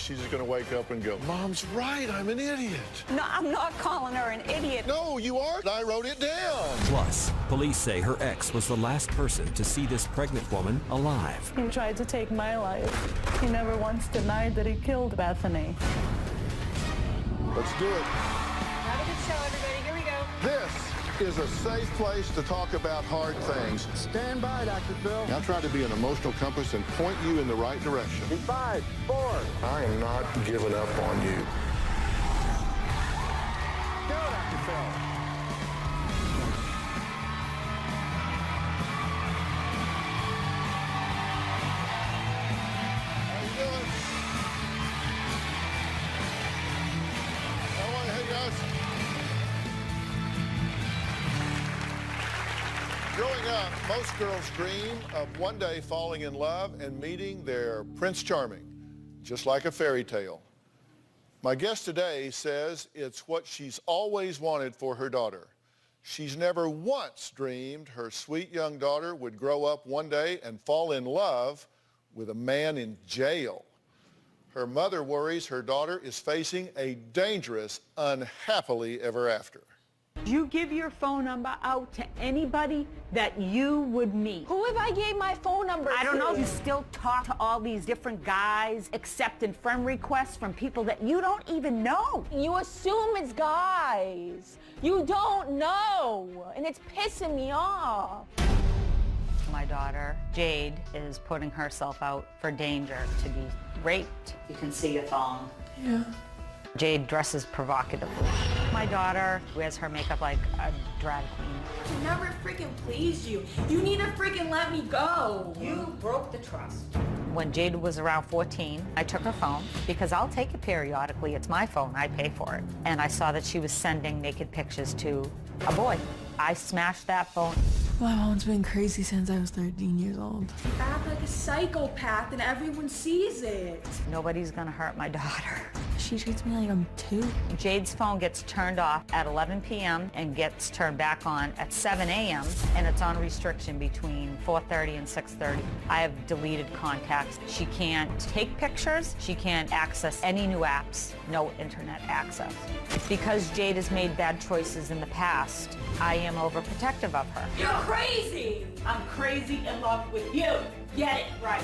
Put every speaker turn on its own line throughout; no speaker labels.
She's just going to wake up and go, Mom's right, I'm an idiot.
No, I'm not calling her an idiot.
No, you aren't. I wrote it down.
Plus, police say her ex was the last person to see this pregnant woman alive.
He tried to take my life. He never once denied that he killed Bethany.
Let's do it.
Have a good show, everybody. Here we go.
This is a safe place to talk about hard things.
Stand by, Dr. Phil.
I'll try to be an emotional compass and point you in the right direction.
In 5, 4.
I am not giving up on you.
Go, Dr. Phil.
How you doing? How are you? Hey, guys. Growing up, most girls dream of one day falling in love and meeting their Prince Charming, just like a fairy tale. My guest today says it's what she's always wanted for her daughter. She's never once dreamed her sweet young daughter would grow up one day and fall in love with a man in jail. Her mother worries her daughter is facing a dangerous, unhappily ever after.
You give your phone number out to anybody that you would meet.
Who have I gave my phone number to?
I don't know. You still talk to all these different guys, accepting friend requests from people that you don't even know.
You assume it's guys. You don't know, and it's pissing me off.
My daughter, Jade, is putting herself out for danger to be raped. You can see your phone.
Yeah.
Jade dresses provocatively. My daughter wears her makeup like a drag queen.
I never freaking pleased you. You need to freaking let me go.
You broke the trust. When Jade was around 14, I took her phone because I'll take it periodically. It's my phone. I pay for it. And I saw that she was sending naked pictures to a boy. I smashed that phone.
My mom's been crazy since I was 13 years old.
I act like a psychopath and everyone sees it.
Nobody's gonna hurt my daughter.
She treats me like I'm 2.
Jade's phone gets turned off at 11 p.m. and gets turned back on at 7 a.m. and it's on restriction between 4:30 and 6:30. I have deleted contacts. She can't take pictures. She can't access any new apps. No internet access. Because Jade has made bad choices in the past, I am overprotective of her.
You're crazy. I'm crazy in love with you. Get it right.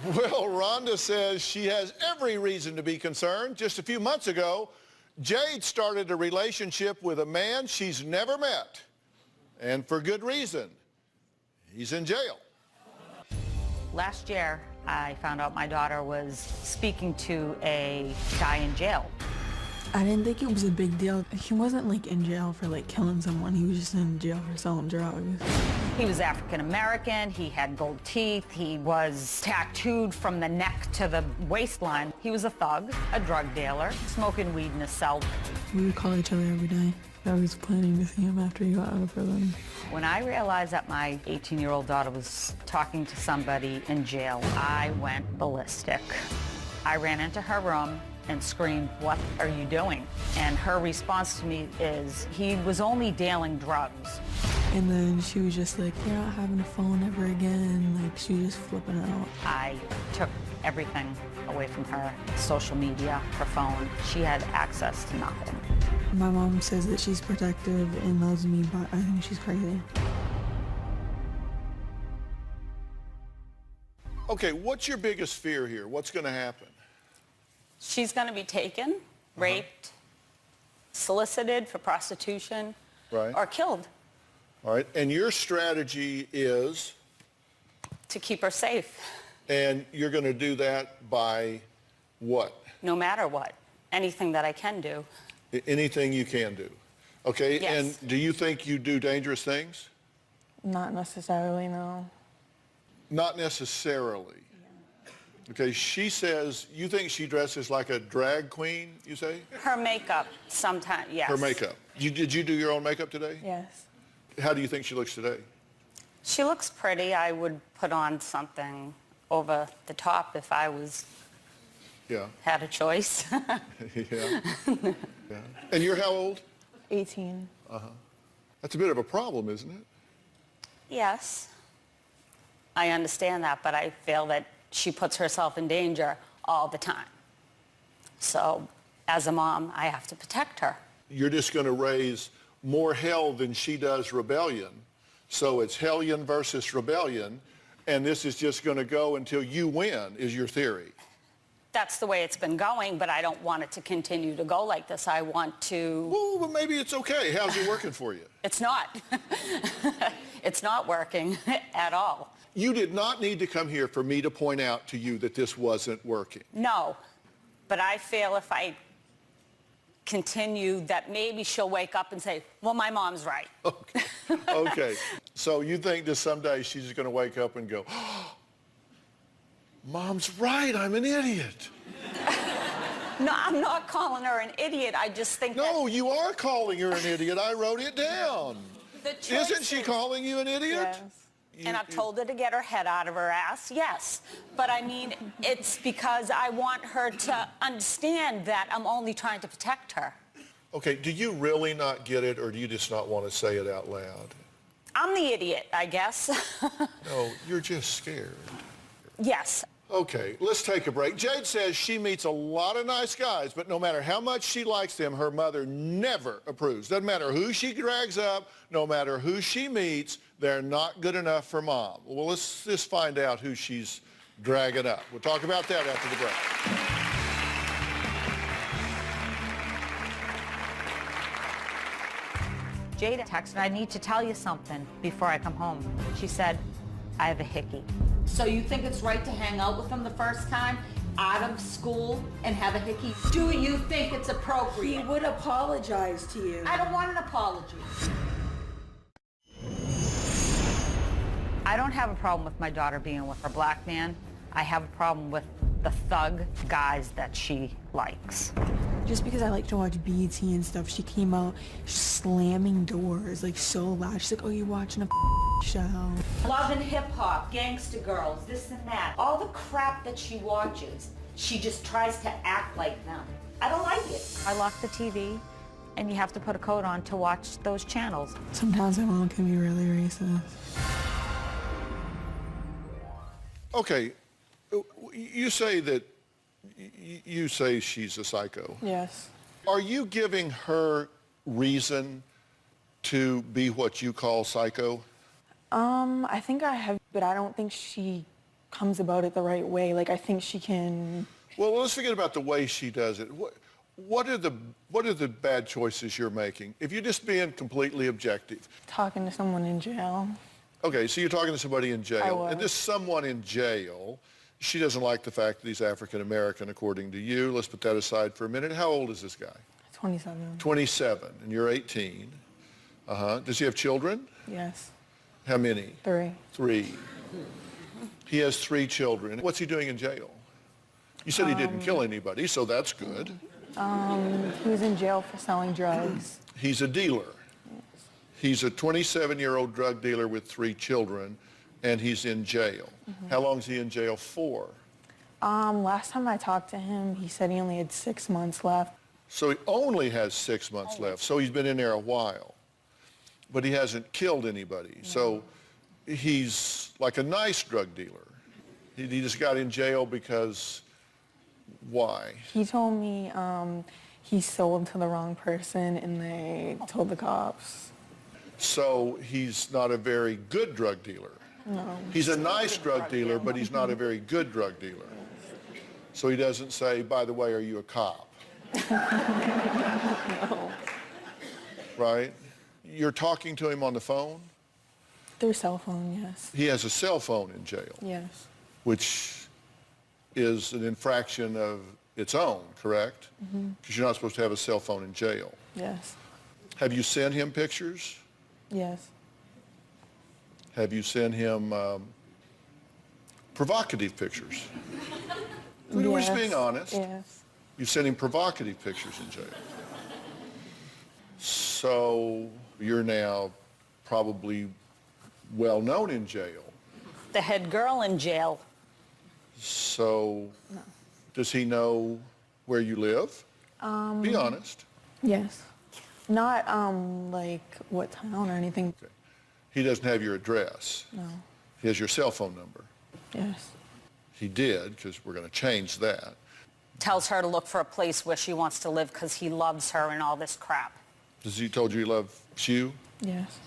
Well, Rhonda says she has every reason to be concerned. Just a few months ago, Jade started a relationship with a man she's never met, and for good reason. He's in jail.
Last year, I found out my daughter was speaking to a guy in jail.
I didn't think it was a big deal. He wasn't like in jail for like killing someone. He was just in jail for selling drugs.
He was African American, he had gold teeth, he was tattooed from the neck to the waistline. He was a thug, a drug dealer, smoking weed in his cell.
We would call each other every day. I was planning to see him after he got out of prison.
When I realized that my 18-year-old daughter was talking to somebody in jail, I went ballistic. I ran into her room and screamed, "What are you doing?" And her response to me is, he was only dealing drugs.
And then she was just like, "You're not having a phone ever again." Like, she was just flipping out.
I took everything away from her, social media, her phone. She had access to nothing.
My mom says that she's protective and loves me, but I think she's crazy.
Okay, what's your biggest fear here? What's going to happen?
She's going to be taken, raped, solicited for prostitution,
Right.
or killed
All right, and your strategy is?
to keep her safe,
And you're going to do that by what?
no matter what. Anything that I can do.
Anything you can do. Okay,
Yes.
and do you think you do dangerous things?
Not necessarily, no.
Not necessarily. Okay, she says, you think she dresses like a drag queen, you say?
Her makeup, sometimes, yes.
Her makeup. Did you do your own makeup today?
Yes.
How do you think she looks today?
She looks pretty. I would put on something over the top if I
Yeah.
had a choice.
Yeah. Yeah. And you're how old?
18.
That's a bit of a problem, isn't it?
Yes. I understand that, but I feel that
she puts herself in danger all the time. So as a mom, I have to protect her.
You're just going to raise more hell than she does rebellion. So it's hellion versus rebellion, and this is just going to go until you win, is your theory.
That's the way it's been going, but I don't want it to continue to go like this. I want to...
Well, but maybe it's okay. How's it working for you?
It's not. It's not working at all.
You did not need to come here for me to point out to you that this wasn't working.
No, but I feel if I continue that maybe she'll wake up and say, well, my mom's right.
Okay. Okay. So you think that someday she's just going to wake up and go, oh, Mom's right, I'm an idiot.
No, I'm not calling her an idiot. I just think
No, you are calling her an idiot. I wrote it down.
the choices.
Isn't she calling you an idiot?
Yes.
And I've told her to get her head out of her ass, yes. But I mean, it's because I want her to understand that I'm only trying to protect her.
Okay, do you really not get it, or do you just not want to say it out loud?
I'm the idiot, I guess.
No, you're just scared.
Yes.
Okay, let's take a break. Jade says she meets a lot of nice guys, but no matter how much she likes them, her mother never approves. Doesn't matter who she drags up, no matter who she meets, they're not good enough for Mom. Well, let's just find out who she's dragging up. We'll talk about that after the break.
Jada texted, I need to tell you something before I come home. She said, I have a hickey.
So you think it's right to hang out with him the first time out of school and have a hickey? Do you think it's
He
appropriate?
would apologize to you.
I don't want an apology.
I don't have a problem with my daughter being with a black man. I have a problem with the thug guys that she likes.
Just because I like to watch BET and stuff, she came out slamming doors like so loud. She's like, oh, you're watching a show.
Love and hip hop, gangster girls, this and that. All the crap that she watches, she just tries to act like them. I don't like it.
I lock the TV, and you have to put a coat on to watch those channels.
Sometimes my mom can be really racist.
Okay, you say that, you say she's a psycho.
Yes.
Are you giving her reason to be what you call psycho?
I think I have, but I don't think she comes about it the right way. Like, I think she can...
Well, let's forget about the way she does it. What are the bad choices you're making? If you're just being completely objective.
Talking to someone in jail.
Okay, so you're talking to somebody in jail.
I was.
And this someone in jail, she doesn't like the fact that he's African-American, according to you. Let's put that aside for a minute. How old is this guy?
27.
27, and you're 18. Does he have children?
Yes.
How many?
3.
3. He has 3 children. What's he doing in jail? You said he didn't kill anybody, so that's good.
He was in jail for selling drugs.
He's a dealer. He's a 27-year-old drug dealer with 3 children, and he's in jail. How long is he in jail for?
Last time I talked to him, he said he only had 6 months left.
So he only has 6 months left, so he's been in there a while. But he hasn't killed anybody. No. So he's like a nice drug dealer. He just got in jail because, why?
He told me he sold to the wrong person and they told the cops.
So he's not a very good drug dealer.
No.
He's a nice drug dealer, but he's not a very good drug dealer. So he doesn't say, by the way, are you a cop?
No.
Right? You're talking to him on the phone?
Through cell phone, yes.
He has a cell phone in jail.
Yes.
Which is an infraction of its own, correct? Because you're not supposed to have a cell phone in jail.
Yes.
Have you sent him pictures?
Yes.
Have you sent him provocative pictures? We're just being honest.
Yes.
You sent him provocative pictures in jail. So you're now probably well known in jail.
The head girl in jail.
So does he know where you live? Be honest.
Yes. Not like what town or anything.
Okay. He doesn't have your address.
No.
He has your cell phone number.
Yes.
he did, because we're going to change that.
Tells her to look for a place where she wants to live because he loves her and all this crap.
Has he told you he loves you?
Yes.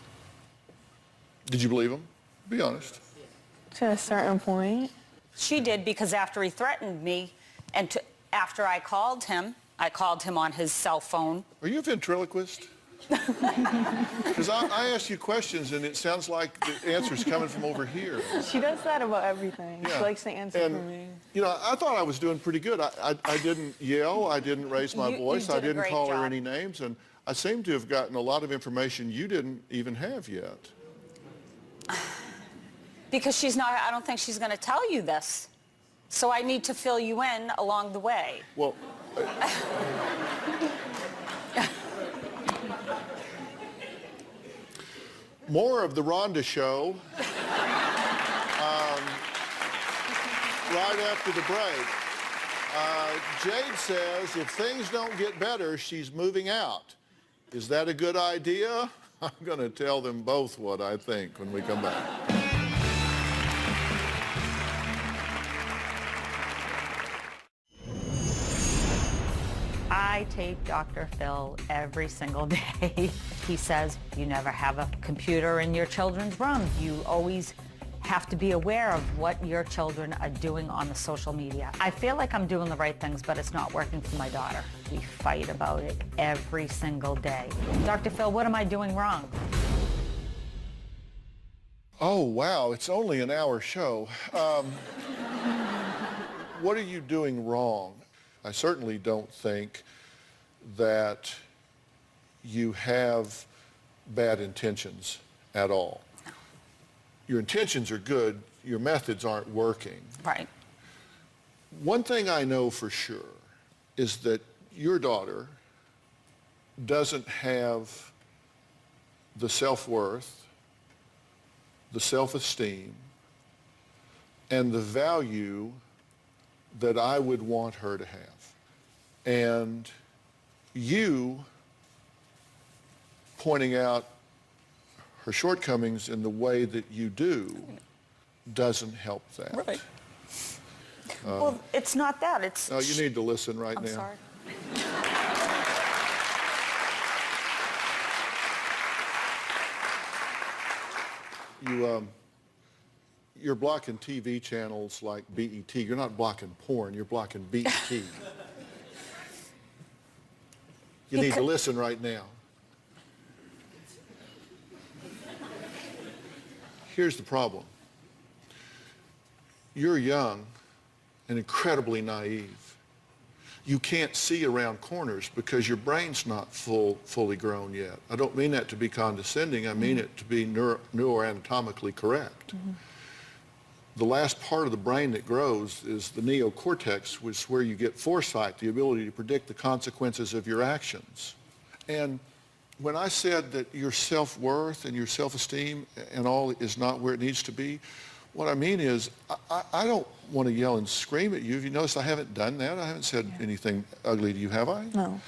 Did you believe him? Be honest.
To a certain point.
She did, because after he threatened me and after I called him on his cell phone.
Are you a ventriloquist? Because I ask you questions and it sounds like the answer's coming from over here.
She does that about everything.
Yeah.
She likes to answer
And,
for me.
you know, I thought I was doing pretty good. I didn't yell. I didn't raise my voice.
did
I
a
didn't
great
call her
job.
any names. And I seem to have gotten a lot of information you didn't even have yet.
Because I don't think she's going to tell you this. So I need to fill you in along the way.
Well, more of the Rhonda Show right after the break. Jade says if things don't get better, she's moving out. Is that a good idea? I'm going to tell them both what I think when we come back.
I tape Dr. Phil every single day. He says you never have a computer in your children's room. You always have to be aware of what your children are doing on the social media. I feel like I'm doing the right things, but it's not working for my daughter. We fight about it every single day. Dr. Phil, what am I doing wrong?
Oh, wow, it's only an hour show. What are you doing wrong? I certainly don't think that you have bad intentions at all. Your intentions are good, your methods aren't working.
Right.
One thing I know for sure is that your daughter doesn't have the self-worth, the self-esteem, and the value that I would want her to have. And you pointing out her shortcomings in the way that you do doesn't help that.
Right. Well, it's not that. It's...
No, you need to listen right
I'm
now.
sorry.
You're blocking TV channels like BET. You're not blocking porn, you're blocking BET. You need to listen right now. Here's the problem. You're young and incredibly naive. You can't see around corners because your brain's not fully grown yet. I don't mean that to be condescending. I mean it to be neuroanatomically correct. Mm-hmm. The last part of the brain that grows is the neocortex, which is where you get foresight, the ability to predict the consequences of your actions. And when I said that your self-worth and your self-esteem and all is not where it needs to be, what I mean is I don't want to yell and scream at you. If you notice, I haven't done that. I haven't said anything ugly to you, have I?
No.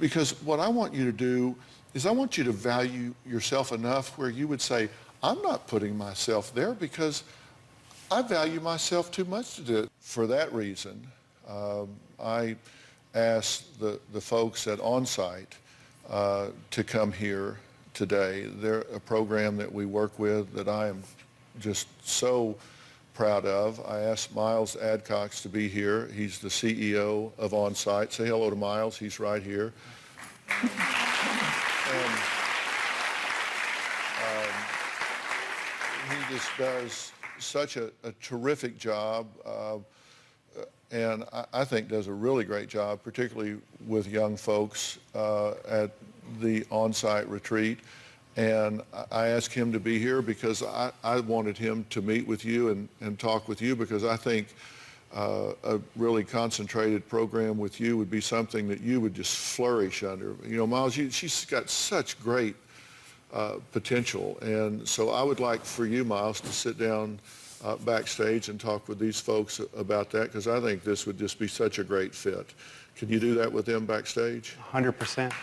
Because what I want you to do is I want you to value yourself enough where you would say, I'm not putting myself there because I value myself too much to do it. For that reason, I asked the folks at OnSite to come here today. They're a program that we work with that I am just so proud of. I asked Miles Adcox to be here. He's the CEO of OnSite. Say hello to Miles. He's right here. And he just does such a terrific job and I think does a really great job, particularly with young folks at the OnSite retreat. And I asked him to be here because I wanted him to meet with you and talk with you because I think a really concentrated program with you would be something that you would just flourish under. You know, Miles, she's got such great potential. And so I would like for you, Miles, to sit down backstage and talk with these folks about that because I think this would just be such a great fit. Can you do that with them backstage?
100%.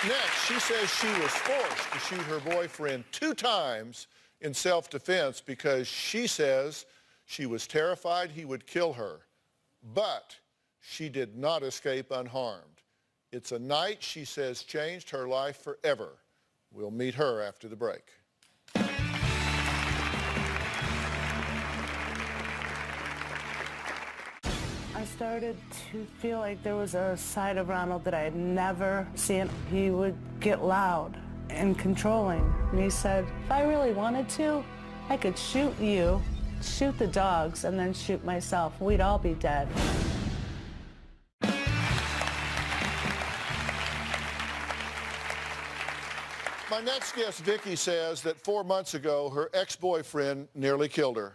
Next, she says she was forced to shoot her boyfriend 2 times in self-defense because she says She was terrified he would kill her, but she did not escape unharmed. It's a night, she says, changed her life forever. We'll meet her after the break.
I started to feel like there was a side of Ronald that I had never seen. He would get loud and controlling. And he said, if I really wanted to, I could shoot you, shoot the dogs, and then shoot myself. We'd all be dead.
My next guest, Vicki, says that 4 months ago, her ex-boyfriend nearly killed her.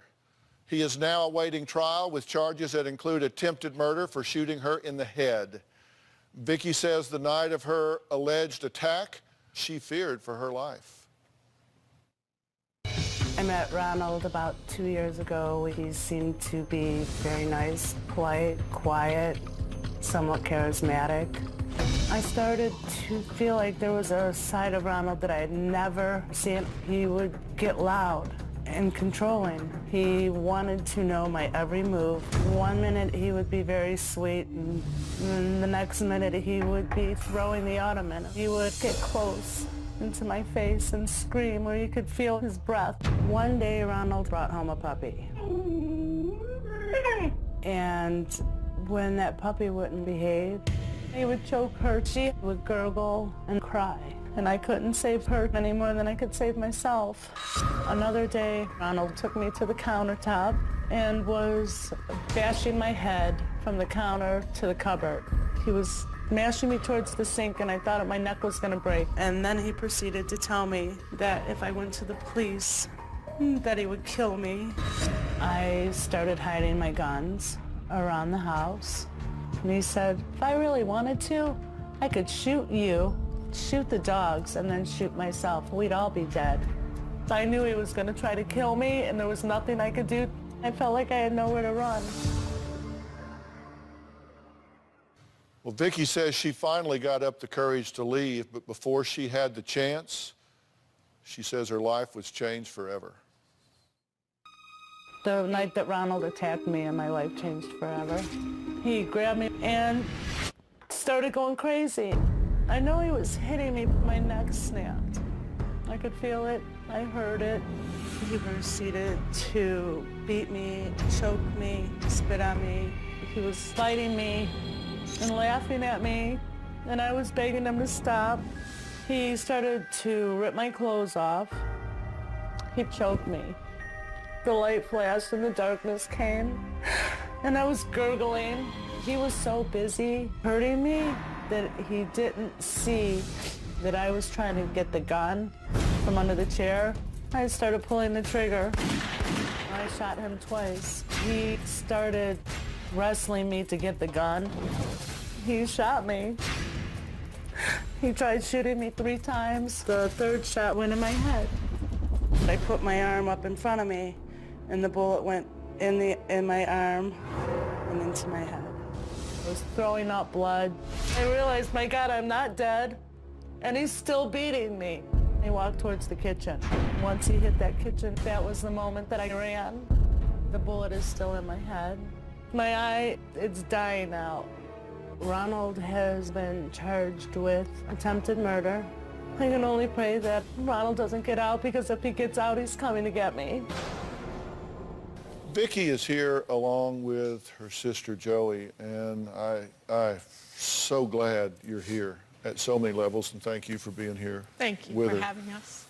He is now awaiting trial with charges that include attempted murder for shooting her in the head. Vicki says the night of her alleged attack, she feared for her life.
I met Ronald about 2 years ago. He seemed to be very nice, polite, quiet, somewhat charismatic. I started to feel like there was a side of Ronald that I had never seen. He would get loud and controlling. He wanted to know my every move. One minute he would be very sweet, and then the next minute he would be throwing the ottoman. He would get close into my face and scream where you could feel his breath. One day Ronald brought home a puppy. And when that puppy wouldn't behave, he would choke her. She would gurgle and cry. And I couldn't save her any more than I could save myself. Another day, Ronald took me to the countertop and was bashing my head from the counter to the cupboard. He was mashing me towards the sink, and I thought my neck was going to break. And then he proceeded to tell me that if I went to the police, that he would kill me. I started hiding my guns around the house. And he said, if I really wanted to, I could shoot you, shoot the dogs, and then shoot myself. We'd all be dead. I knew he was going to try to kill me, and there was nothing I could do. I felt like I had nowhere to run.
Well, Vicki says she finally got up the courage to leave, but before she had the chance, she says her life was changed forever.
The night that Ronald attacked me and my life changed forever. He grabbed me and started going crazy. I know he was hitting me, my neck snapped. I could feel it, I heard it. He proceeded to beat me, choke me, spit on me. He was fighting me and laughing at me, and I was begging him to stop. He started to rip my clothes off. He choked me. The light flashed and the darkness came, and I was gurgling. He was so busy hurting me that he didn't see that I was trying to get the gun from under the chair. I started pulling the trigger. I shot him twice. He started wrestling me to get the gun. He shot me. He tried shooting me 3 times. The third shot went in my head. I put my arm up in front of me, and the bullet went in my arm and into my head. I was throwing up blood. I realized, my God, I'm not dead, and he's still beating me. He walked towards the kitchen. Once he hit that kitchen, that was the moment that I ran. The bullet is still in my head. My eye, it's dying out. Ronald has been charged with attempted murder. I can only pray that Ronald doesn't get out, because if he gets out, he's coming to get me.
Vicki is here along with her sister Joey, and I'm so glad you're here at so many levels, and thank you for being here.
Thank you
with
for
her.
having us.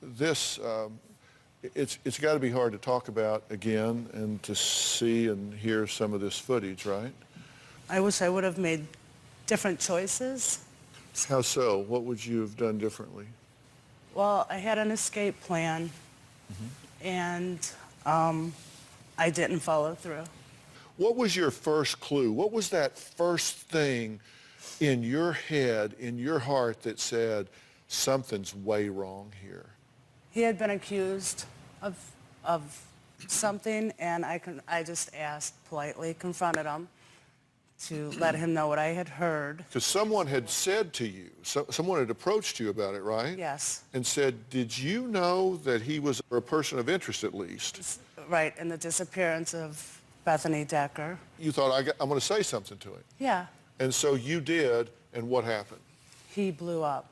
This, it's got to be hard to talk about again and to see and hear some of this footage, right?
I wish I would have made different choices.
How so? What would you have done differently?
Well, I had an escape plan, and I didn't follow through.
What was your first clue? What was that first thing in your head, in your heart, that said, something's way wrong here?
He had been accused of something, and I just asked politely, confronted him to let him know what I had heard.
Because someone had said to you, someone had approached you about it, right?
Yes.
And said, did you know that he was a person of interest at least?
Right, and the disappearance of Bethany Decker.
You thought, I'm going to say something to him.
Yeah.
And so you did, and what happened?
He blew up.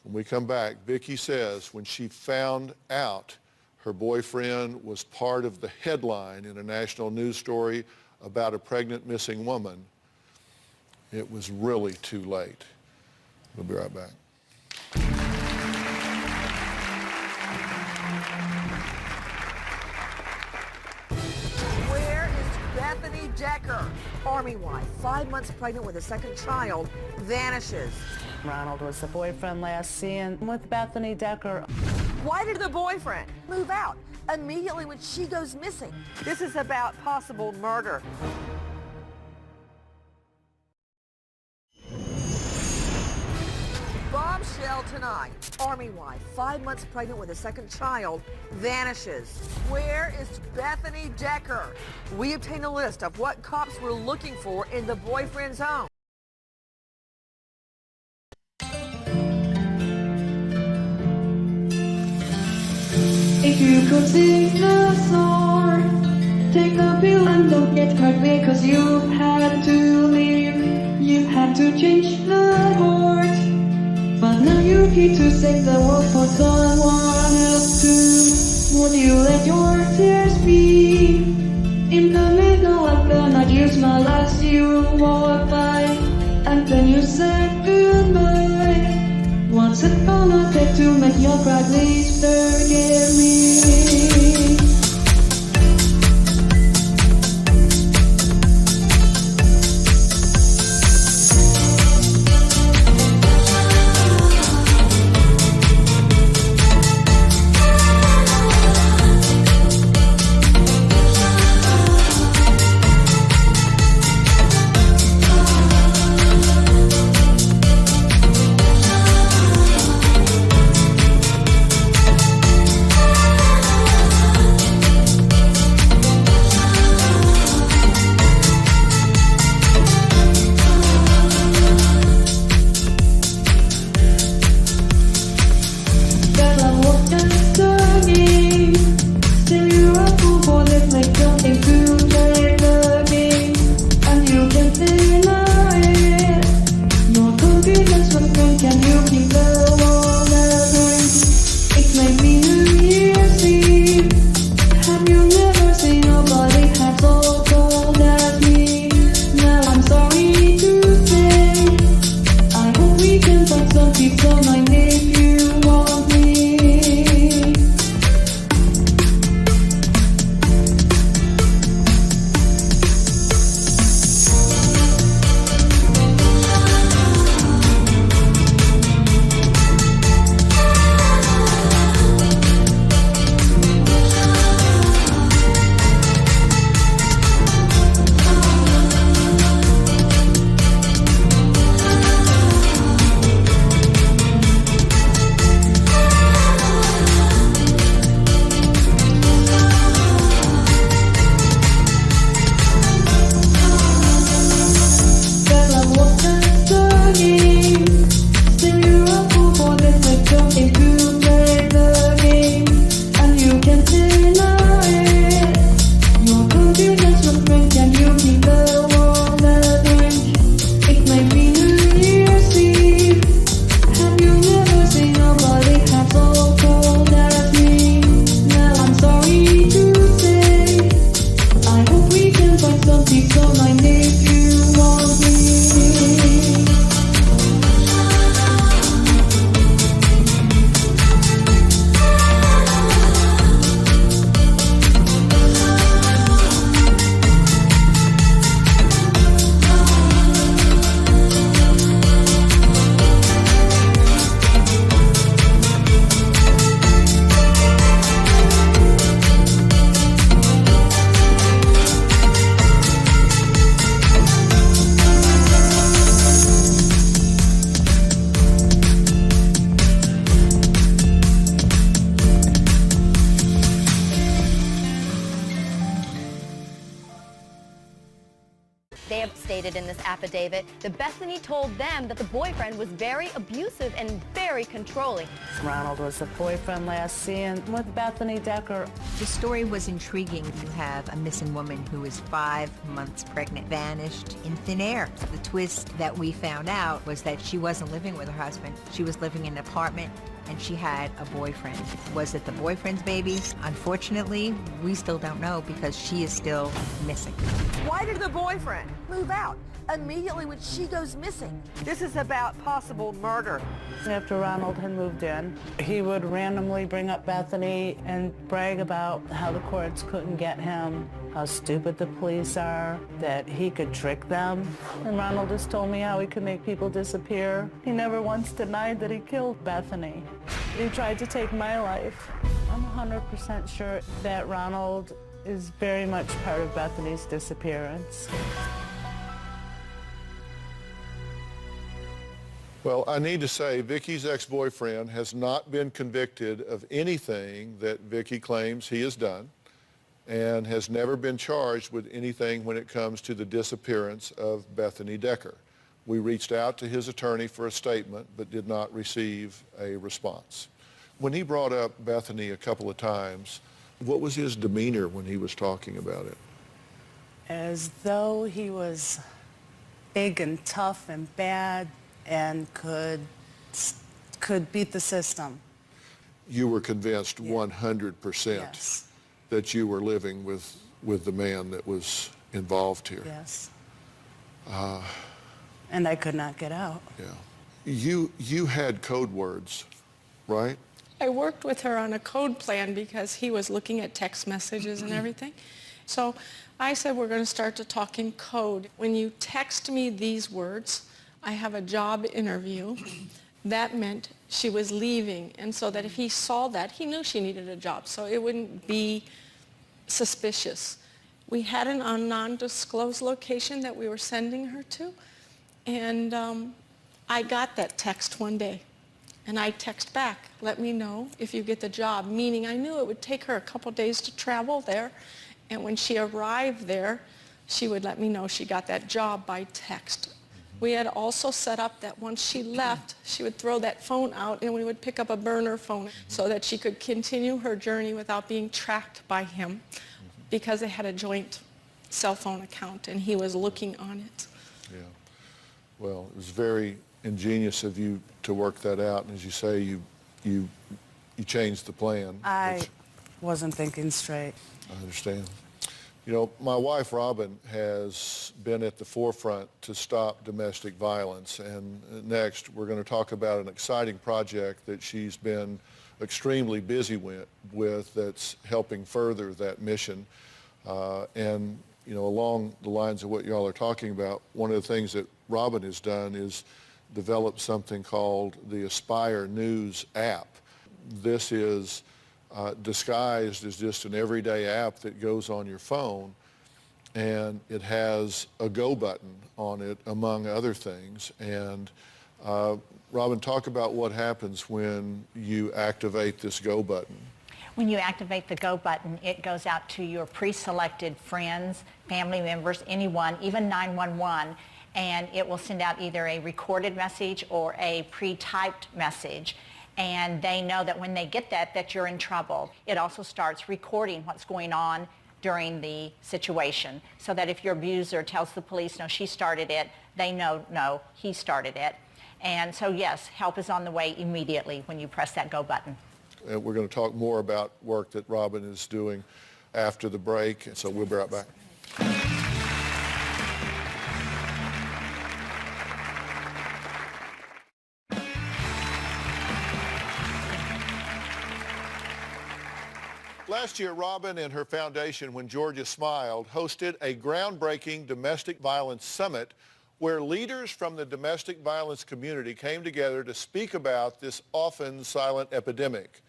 When we come back, Vicki says when she found out her boyfriend was part of the headline in a national news story about a pregnant missing woman, it was really too late. We'll be right back.
Where is Bethany Decker? Army wife, 5 months pregnant with a second child, vanishes.
Ronald was the boyfriend last seen with Bethany Decker.
Why did the boyfriend move out immediately when she goes missing? This is about possible murder. Bombshell tonight. Army wife, 5 months pregnant with a second child, vanishes. Where is Bethany Decker? We obtained a list of what cops were looking for in the boyfriend's home.
If you could take the sword, take the pill and don't get hurt because you've had to leave. You've had to change the court. But now you're here to save the world for someone else too. Would you let your tears be in the middle of the night? Use my last, you walk by, and then you said goodbye. What's it gonna take to make your cry? Please forgive me.
They have stated in this affidavit that Bethany told them that the boyfriend was very abusive and very controlling.
Ronald was the boyfriend last seen with Bethany Decker.
The story was intriguing. You have a missing woman who is 5 months pregnant, vanished in thin air. The twist that we found out was that she wasn't living with her husband. She was living in an apartment, and she had a boyfriend. Was it the boyfriend's baby? Unfortunately, we still don't know because she is still missing.
Why did the boyfriend move out immediately when she goes missing? This is about possible murder.
After Ronald had moved in, he would randomly bring up Bethany and brag about how the courts couldn't get him, how stupid the police are, that he could trick them. And Ronald just told me how he could make people disappear. He never once denied that he killed Bethany. He tried to take my life. I'm 100% sure that Ronald is very much part of Bethany's disappearance.
Well, I need to say Vicky's ex-boyfriend has not been convicted of anything that Vicky claims he has done and has never been charged with anything when it comes to the disappearance of Bethany Decker. We reached out to his attorney for a statement but did not receive a response. When he brought up Bethany a couple of times, what was his demeanor when he was talking about it?
As though he was big and tough and bad and could beat the system.
You were convinced 100%
Yes.
that you were living with the man that was involved here.
Yes. And I could not get out.
Yeah. You had code words, right?
I worked with her on a code plan because he was looking at text messages and everything. So I said, we're going to start to talk in code. When you text me these words, I have a job interview. That meant she was leaving, and so that if he saw that, he knew she needed a job, so it wouldn't be suspicious. We had an non-disclosed location that we were sending her to, and I got that text one day, and I text back, let me know if you get the job, meaning I knew it would take her a couple days to travel there, and when she arrived there, she would let me know she got that job by text. We had also set up that once she left, she would throw that phone out and we would pick up a burner phone so that she could continue her journey without being tracked by him because they had a joint cell phone account and he was looking on it.
Yeah. Well, it was very ingenious of you to work that out, and as you say, you changed the plan.
I wasn't thinking straight.
I understand. You know, my wife, Robin, has been at the forefront to stop domestic violence, and next we're going to talk about an exciting project that she's been extremely busy with that's helping further that mission. And, you know, along the lines of what y'all are talking about, one of the things that Robin has done is develop something called the Aspire News app. This is disguised as just an everyday app that goes on your phone, and it has a go button on it, among other things. And Robin, talk about what happens when you activate this go button.
When you activate the go button, it goes out to your pre-selected friends, family members, anyone, even 911, and it will send out either a recorded message or a pre-typed message. And they know that when they get that you're in trouble. It also starts recording what's going on during the situation, so that if your abuser tells the police, no, she started it, they know, no, he started it. And so, yes, help is on the way immediately when you press that go button.
And we're going to talk more about work that Robin is doing after the break, so we'll be right back. Last year, Robin and her foundation, When Georgia Smiled, hosted a groundbreaking domestic violence summit where leaders from the domestic violence community came together to speak about this often silent epidemic.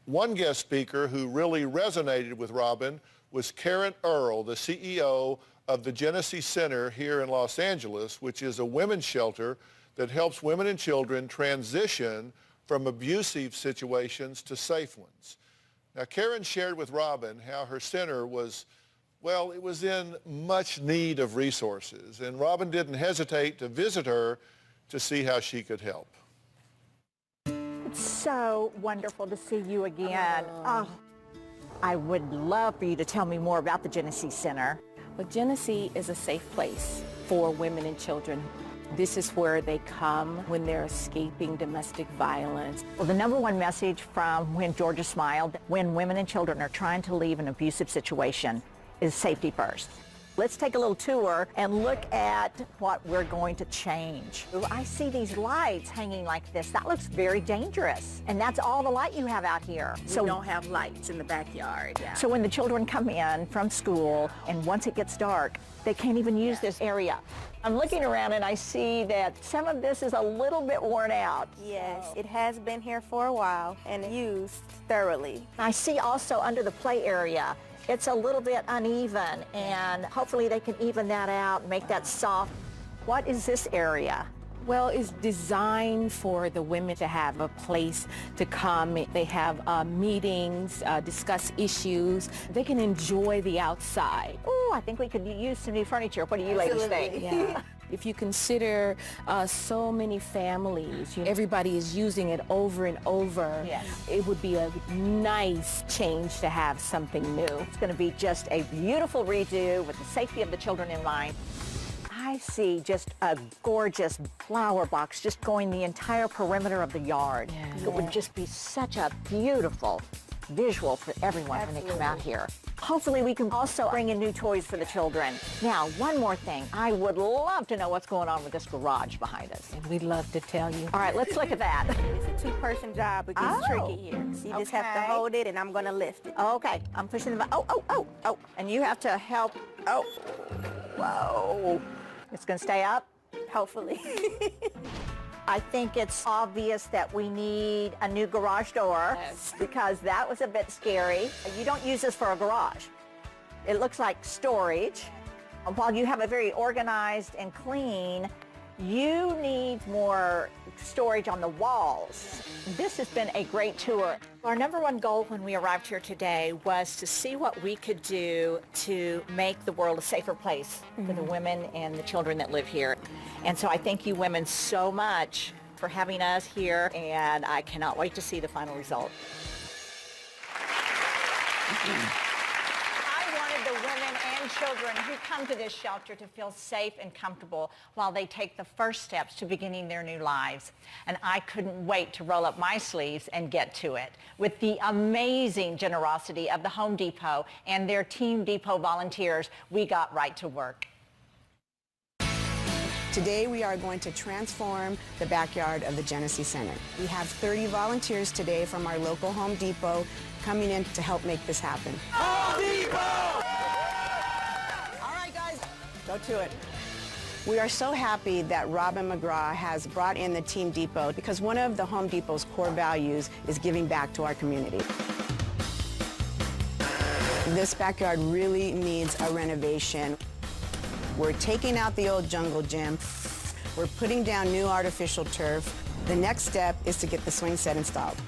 One guest speaker who really resonated with Robin was Karen Earl, the CEO of the Genesee Center here in Los Angeles, which is a women's shelter that helps women and children transition from abusive situations to safe ones. Now, Karen shared with Robin how her center was well, it was in much need of resources, and Robin didn't hesitate to visit her to see how she could help.
It's so wonderful to see you again. Oh, I would love for you to tell me more about the Genesee Center.
Well, Genesee is a safe place for women and children. This is where they come when they're escaping domestic violence.
Well, the number one message from When Georgia Smiled, when women and children are trying to leave an abusive situation, is safety first. Let's take a little tour and look at what we're going to change. I see these lights hanging like this. That looks very dangerous. And that's all the light you have out here.
We don't have lights in the backyard. Yeah.
So when the children come in from school and once it gets dark, they can't even use this area. I'm looking around and I see that some of this is a little bit worn out.
Yes, it has been here for a while and used thoroughly.
I see also under the play area, it's a little bit uneven, and hopefully they can even that out and make that soft. What is this area?
Well, it's designed for the women to have a place to come. They have meetings, discuss issues. They can enjoy the outside.
Oh, I think we could use some new furniture. What do you ladies think?
Yeah. If you consider so many families, everybody is using it over and over,
yes,
it would be a nice change to have something new.
It's going to be just a beautiful redo with the safety of the children in mind. I see just a gorgeous flower box just going the entire perimeter of the yard. Yeah. It would just be such a beautiful visual for everyone when they come out here. Hopefully we can also bring in new toys for the children. Now, one more thing. I would love to know what's going on with this garage behind us.
And we'd love to tell you.
All right, let's look at that.
It's a two-person job. It gets tricky here. So you just have to hold it, and I'm going to lift it.
Okay, I'm pushing the... Oh. And you have to help... Oh. Whoa. It's going to stay up?
Hopefully.
I think it's obvious that we need a new garage door, yes, because that was a bit scary. You don't use this for a garage. It looks like storage. While you have it very organized and clean, you need more storage on the walls. This has been a great tour. Our number one goal when we arrived here today was to see what we could do to make the world a safer place for the women and the children that live here. And so I thank you women so much for having us here, and I cannot wait to see the final result. I wanted the women and children who come to this shelter to feel safe and comfortable while they take the first steps to beginning their new lives. And I couldn't wait to roll up my sleeves and get to it. With the amazing generosity of the Home Depot and their Team Depot volunteers, we got right to work.
Today we are going to transform the backyard of the Genesee Center. We have 30 volunteers today from our local Home Depot coming in to help make this happen.
Home Depot!
All right, guys, go to it. We are so happy that Robin McGraw has brought in the Team Depot because one of the Home Depot's core values is giving back to our community. This backyard really needs a renovation. We're taking out the old jungle gym. We're putting down new artificial turf. The next step is to get the swing set installed.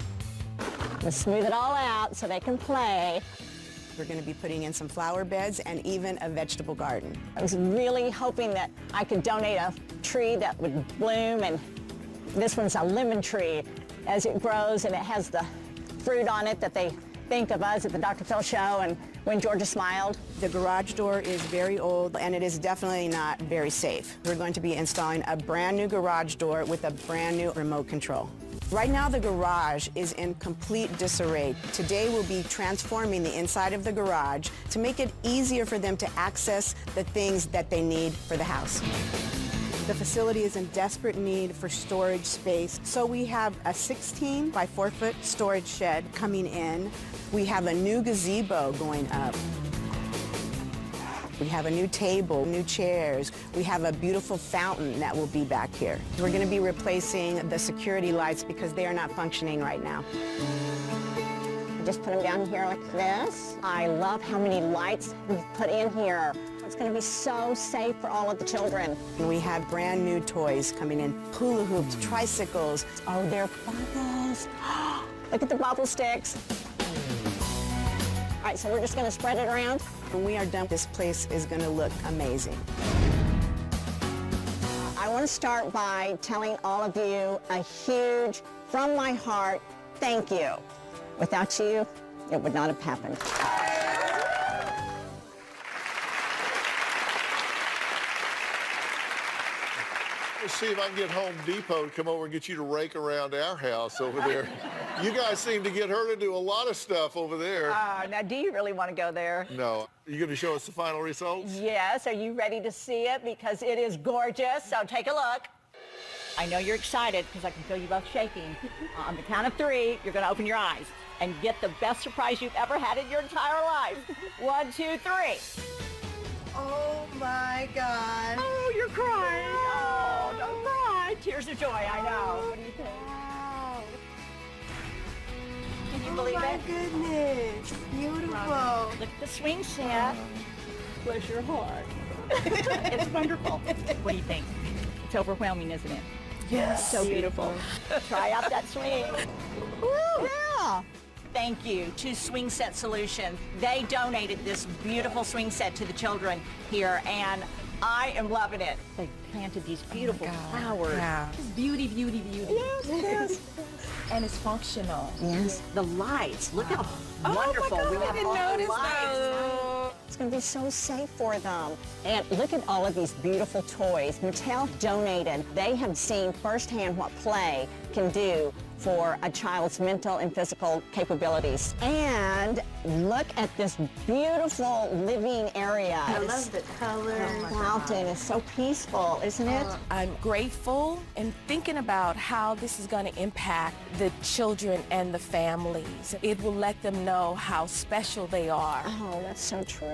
Let's smooth it all out so they can play.
We're going to be putting in some flower beds and even a vegetable garden.
I was really hoping that I could donate a tree that would bloom, and this one's a lemon tree. As it grows and it has the fruit on it that they think of us at the Dr. Phil Show and When Georgia Smiled.
The garage door is very old and it is definitely not very safe. We're going to be installing a brand new garage door with a brand new remote control. Right now the garage is in complete disarray. Today we'll be transforming the inside of the garage to make it easier for them to access the things that they need for the house. The facility is in desperate need for storage space, so we have a 16 by 4 foot storage shed coming in. We have a new gazebo going up. We have a new table, new chairs. We have a beautiful fountain that will be back here. We're going to be replacing the security lights because they are not functioning right now.
Just put them down here like this. I love how many lights we've put in here. It's going to be so safe for all of the children.
And we have brand new toys coming in. Hula hoops, tricycles.
Oh, they're bubbles. Look at the bubble sticks.
right, so we're just going to spread it around.
When we are done, this place is going to look amazing.
I want to start by telling all of you a huge, from my heart, thank you. Without you, it would not have happened.
Let's see if I can get Home Depot to come over and get you to rake around our house over there. You guys seem to get her to do a lot of stuff over there.
Now, do you really want to go there?
No. Are you going to show us the final results?
Yes. Are you ready to see it? Because it is gorgeous. So take a look. I know you're excited because I can feel you both shaking. On the count of 3, you're going to open your eyes and get the best surprise you've ever had in your entire life. 1, 2, 3.
Oh my God.
Oh, you're crying. Oh, don't cry. Tears of joy, I know. What do you think?
Wow.
Can you believe it?
Oh my goodness. Beautiful.
Look at the swing set. Bless your heart. It's wonderful. What do you think? It's overwhelming, isn't it?
Yes.
So beautiful. Try out that swing. Woo! Yeah. Thank you to Swing Set Solutions. They donated this beautiful swing set to the children here, and I am loving it. They planted these beautiful flowers.
Yeah.
It's beauty, beauty, beauty.
Yes, yes. And it's functional.
Yes. The lights. Look how wonderful.
Oh my God,
We have
I didn't
all the
notice
lights.
those. It's going to be so safe for them. And look at all of these beautiful toys. Mattel donated. They have seen firsthand what play can do for a child's mental and physical capabilities. And look at this beautiful living area.
I love the colors.
Fountain is so peaceful, isn't it?
I'm grateful and thinking about how this is going to impact the children and the families. It will let them know how special they are.
Oh, that's so true.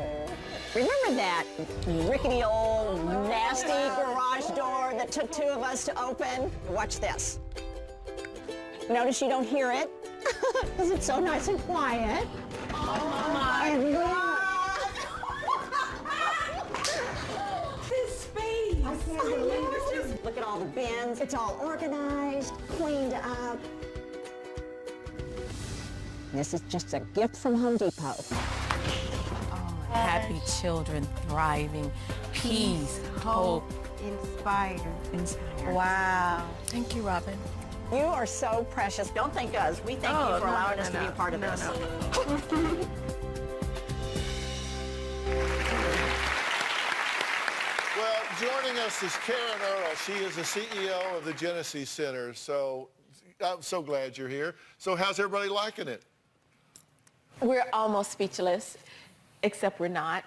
Remember that rickety old nasty garage door that took 2 of us to open? Watch this. Notice you don't hear it because it's so nice and quiet.
Oh my God. This space. I can't believe it.
Look at all the bins. It's all organized, cleaned up. This is just a gift from Home Depot.
Happy children, thriving, peace, hope.
Inspired.
Inspired.
Wow.
Thank you, Robin.
You are so precious.
Don't thank us. We thank you for allowing us to be a part of this.
Well, joining us is Karen Earl. She is the CEO of the Genesee Center. So I'm so glad you're here. So how's everybody liking it?
We're almost speechless, except we're not.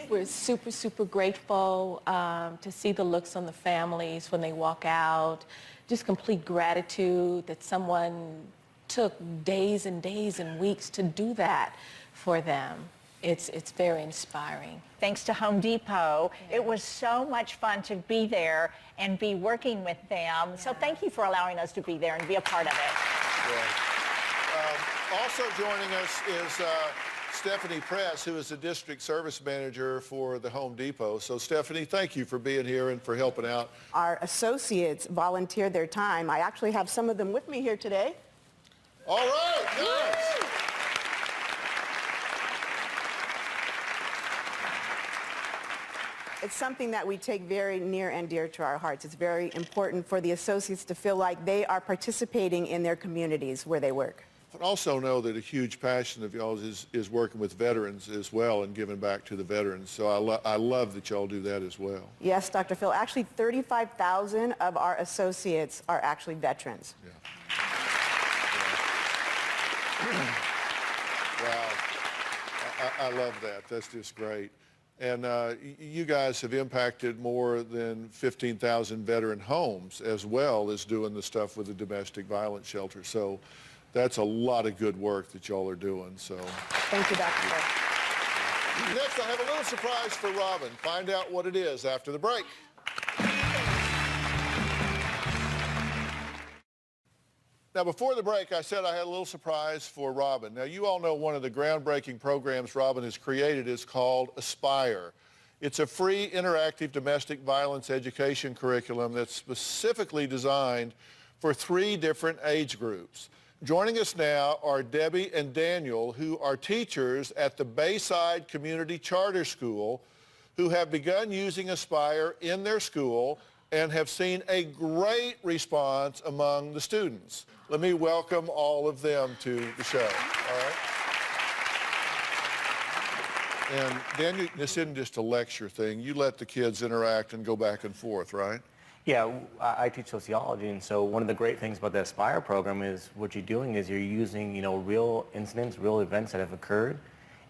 We're super, super grateful to see the looks on the families when they walk out. Just complete gratitude that someone took days and days and weeks to do that for them. It's very inspiring.
Thanks to Home Depot. It was so much fun to be there and be working with them. So thank you for allowing us to be there and be a part of it.
Yeah. Also joining us is Stephanie Press, who is the district service manager for the Home Depot. So Stephanie, thank you for being here and for helping out.
Our associates volunteer their time. I actually have some of them with me here today.
All right, nice.
It's something that we take very near and dear to our hearts. It's very important for the associates to feel like they are participating in their communities where they work.
But also know that a huge passion of y'all's is working with veterans as well and giving back to the veterans. So I love that y'all do that as well.
Yes, Dr. Phil. Actually, 35,000 of our associates are actually veterans.
Yeah. Wow. I love that. That's just great. And you guys have impacted more than 15,000 veteran homes as well as doing the stuff with the domestic violence shelter. So that's a lot of good work that y'all are doing. So
thank you, Dr. Phil.
Next, I have a little surprise for Robin. Find out what it is after the break. Now, before the break, I said I had a little surprise for Robin. Now, you all know one of the groundbreaking programs Robin has created is called Aspire. It's a free, interactive domestic violence education curriculum that's specifically designed for 3 different age groups. Joining us now are Debbie and Daniel, who are teachers at the Bayside Community Charter School, who have begun using Aspire in their school and have seen a great response among the students. Let me welcome all of them to the show. All right? And Daniel, this isn't just a lecture thing. You let the kids interact and go back and forth, right?
Yeah, I teach sociology, and so one of the great things about the Aspire program is what you're doing is you're using, real incidents, real events that have occurred,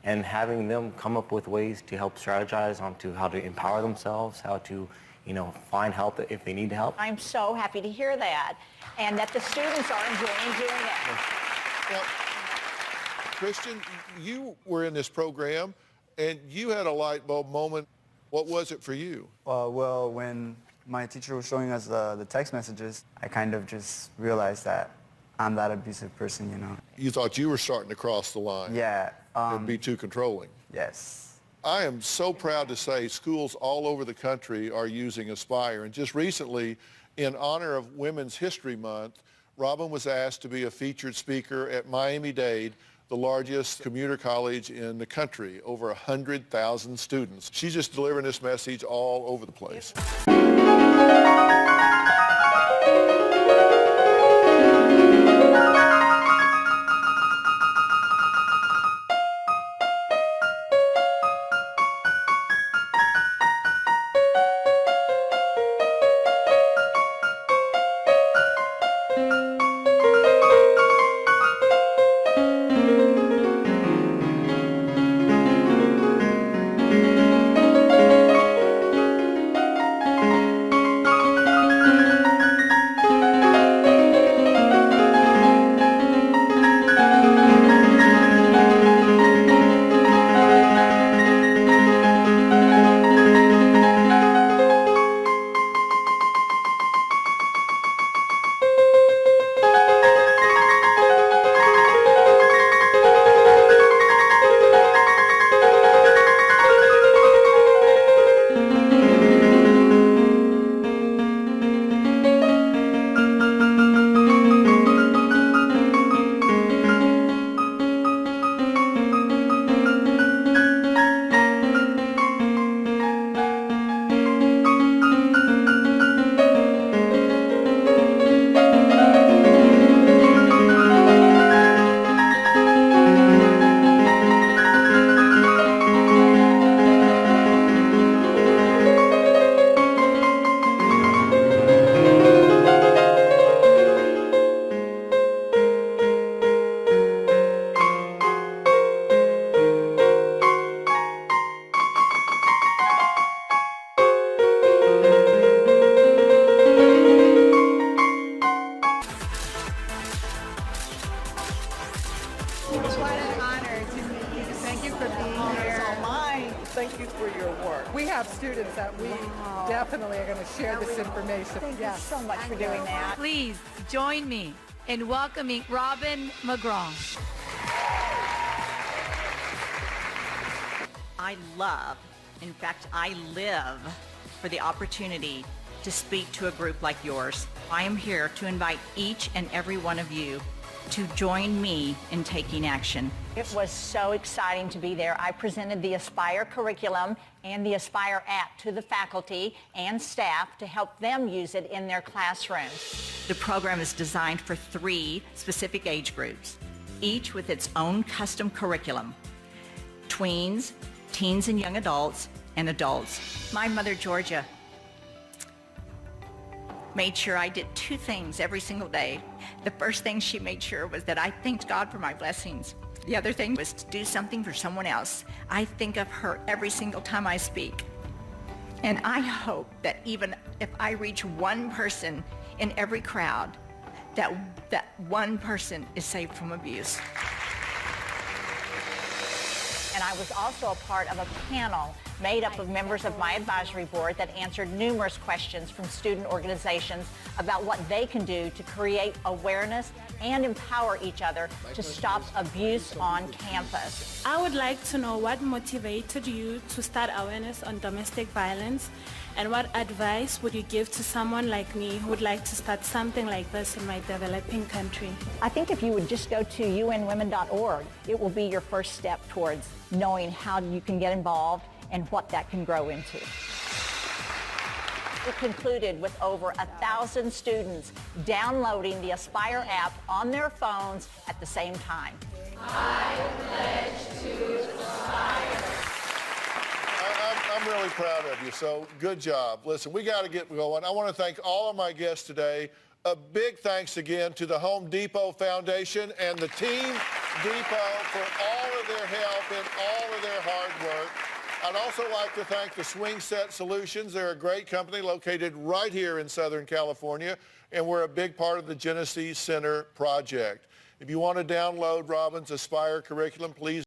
and having them come up with ways to help strategize onto how to empower themselves, how to, find help if they need help.
I'm so happy to hear that, and that the students are enjoying doing it.
Now, Christian, you were in this program, and you had a light bulb moment. What was it for you?
Well, when my teacher was showing us the text messages, I kind of just realized that I'm that abusive person,
You thought you were starting to cross the line.
Yeah.
And be too controlling.
Yes.
I am so proud to say schools all over the country are using Aspire. And just recently, in honor of Women's History Month, Robin was asked to be a featured speaker at Miami-Dade, the largest commuter college in the country, over 100,000 students. She's just delivering this message all over the place.
Thank you for your work. We have students that we definitely are going to share this information.
Thank you so much for doing that.
Please join me in welcoming Robin McGraw.
I love, in fact, I live for the opportunity to speak to a group like yours. I am here to invite each and every one of you to join me in taking action.
It was so exciting to be there. I presented the Aspire curriculum and the Aspire app to the faculty and staff to help them use it in their classrooms.
The program is designed for 3 specific age groups, each with its own custom curriculum: tweens, teens and young adults, and adults. My mother, Georgia, made sure I did 2 things every single day. The first thing she made sure was that I thanked God for my blessings. The other thing was to do something for someone else. I think of her every single time I speak. And I hope that even if I reach one person in every crowd, that one person is saved from abuse.
And I was also a part of a panel made up of members of my advisory board that answered numerous questions from student organizations about what they can do to create awareness and empower each other to stop abuse on campus.
I would like to know what motivated you to start awareness on domestic violence, and what advice would you give to someone like me who would like to start something like this in my developing country?
I think if you would just go to unwomen.org, it will be your first step towards knowing how you can get involved and what that can grow into. It concluded with over 1,000 students downloading the Aspire app on their phones at the same time.
I pledge to Aspire.
I'm really proud of you, so good job. Listen, we got to get going. I want to thank all of my guests today. A big thanks again to the Home Depot Foundation and the Team Depot for all of their help and all of their hard work. I'd also like to thank the Swing Set Solutions. They're a great company located right here in Southern California, and we're a big part of the Genesee Center project. If you want to download Robin's Aspire curriculum, please